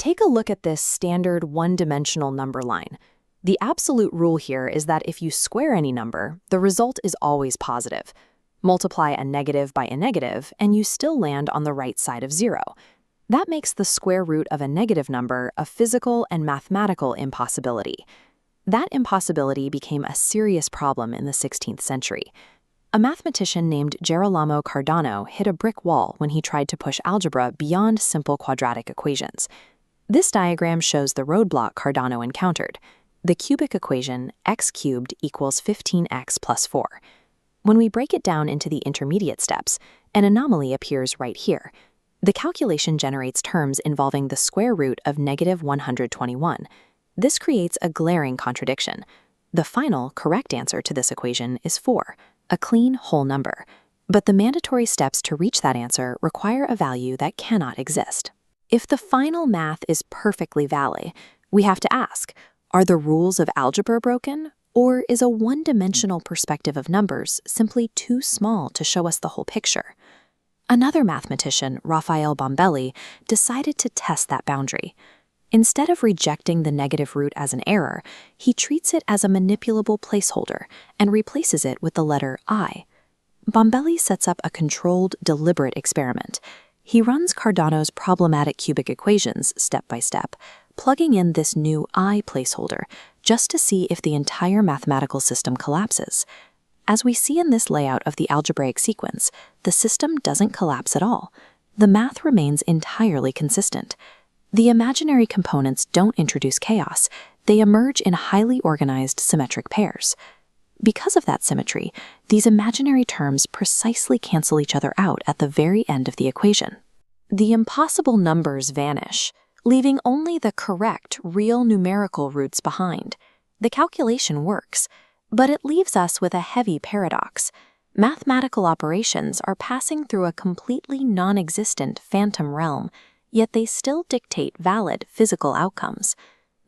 Take a look at this standard one-dimensional number line. The absolute rule here is that if you square any number, the result is always positive. Multiply a negative by a negative, and you still land on the right side of zero. That makes the square root of a negative number a physical and mathematical impossibility. That impossibility became a serious problem in the 16th century. A mathematician named Gerolamo Cardano hit a brick wall when he tried to push algebra beyond simple quadratic equations. This diagram shows the roadblock Cardano encountered, the cubic equation x cubed equals 15x plus 4. When we break it down into the intermediate steps, an anomaly appears right here. The calculation generates terms involving the square root of negative 121. This creates a glaring contradiction. The final, correct answer to this equation is 4, a clean whole number. But the mandatory steps to reach that answer require a value that cannot exist. If the final math is perfectly valid, we have to ask, are the rules of algebra broken? Or is a one-dimensional perspective of numbers simply too small to show us the whole picture? Another mathematician, Rafael Bombelli, decided to test that boundary. Instead of rejecting the negative root as an error, he treats it as a manipulable placeholder and replaces it with the letter I. Bombelli sets up a controlled, deliberate experiment. He runs Cardano's problematic cubic equations step by step, plugging in this new I placeholder just to see if the entire mathematical system collapses. As we see in this layout of the algebraic sequence, the system doesn't collapse at all. The math remains entirely consistent. The imaginary components don't introduce chaos. They emerge in highly organized symmetric pairs. Because of that symmetry, these imaginary terms precisely cancel each other out at the very end of the equation. The impossible numbers vanish, leaving only the correct, real numerical roots behind. The calculation works, but it leaves us with a heavy paradox. Mathematical operations are passing through a completely non-existent phantom realm, yet they still dictate valid physical outcomes.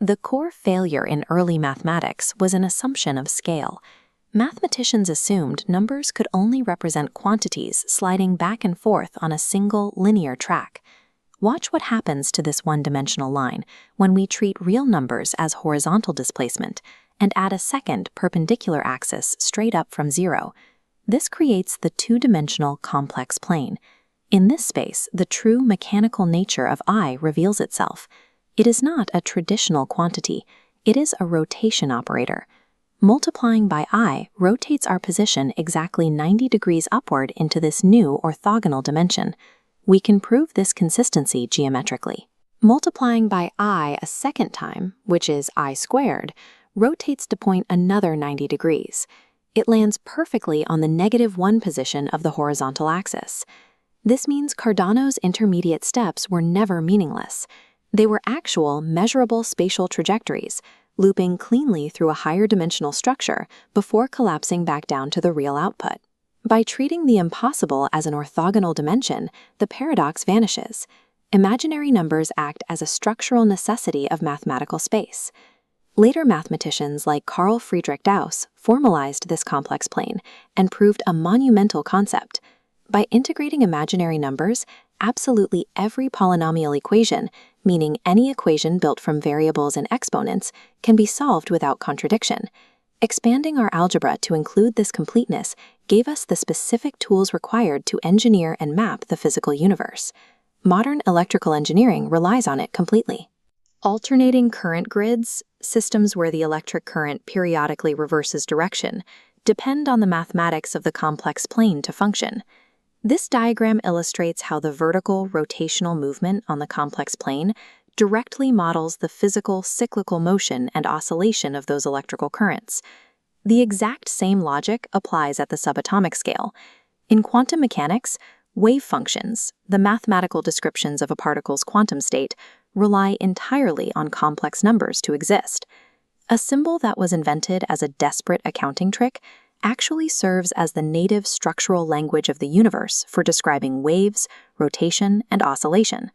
The core failure in early mathematics was an assumption of scale. Mathematicians assumed numbers could only represent quantities sliding back and forth on a single linear track. Watch what happens to this one-dimensional line when we treat real numbers as horizontal displacement and add a second perpendicular axis straight up from zero. This creates the two-dimensional complex plane. In this space, the true mechanical nature of I reveals itself. It is not a traditional quantity. It is a rotation operator. Multiplying by I rotates our position exactly 90 degrees upward into this new orthogonal dimension. We can prove this consistency geometrically. Multiplying by I a second time, which is I squared, rotates to point another 90 degrees. It lands perfectly on the -1 position of the horizontal axis. This means Cardano's intermediate steps were never meaningless. They were actual, measurable spatial trajectories, looping cleanly through a higher dimensional structure before collapsing back down to the real output. By treating the impossible as an orthogonal dimension, the paradox vanishes. Imaginary numbers act as a structural necessity of mathematical space. Later mathematicians like Carl Friedrich Gauss formalized this complex plane and proved a monumental concept. By integrating imaginary numbers, absolutely every polynomial equation, meaning any equation built from variables and exponents, can be solved without contradiction. Expanding our algebra to include this completeness gave us the specific tools required to engineer and map the physical universe. Modern electrical engineering relies on it completely. Alternating current grids, systems where the electric current periodically reverses direction, depend on the mathematics of the complex plane to function. This diagram illustrates how the vertical rotational movement on the complex plane directly models the physical cyclical motion and oscillation of those electrical currents. The exact same logic applies at the subatomic scale. In quantum mechanics, wave functions, the mathematical descriptions of a particle's quantum state, rely entirely on complex numbers to exist. A symbol that was invented as a desperate accounting trick actually serves as the native structural language of the universe for describing waves, rotation, and oscillation.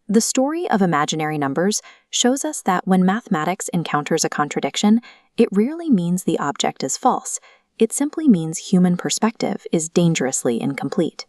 The story of imaginary numbers shows us that when mathematics encounters a contradiction, it rarely means the object is false. It simply means human perspective is dangerously incomplete.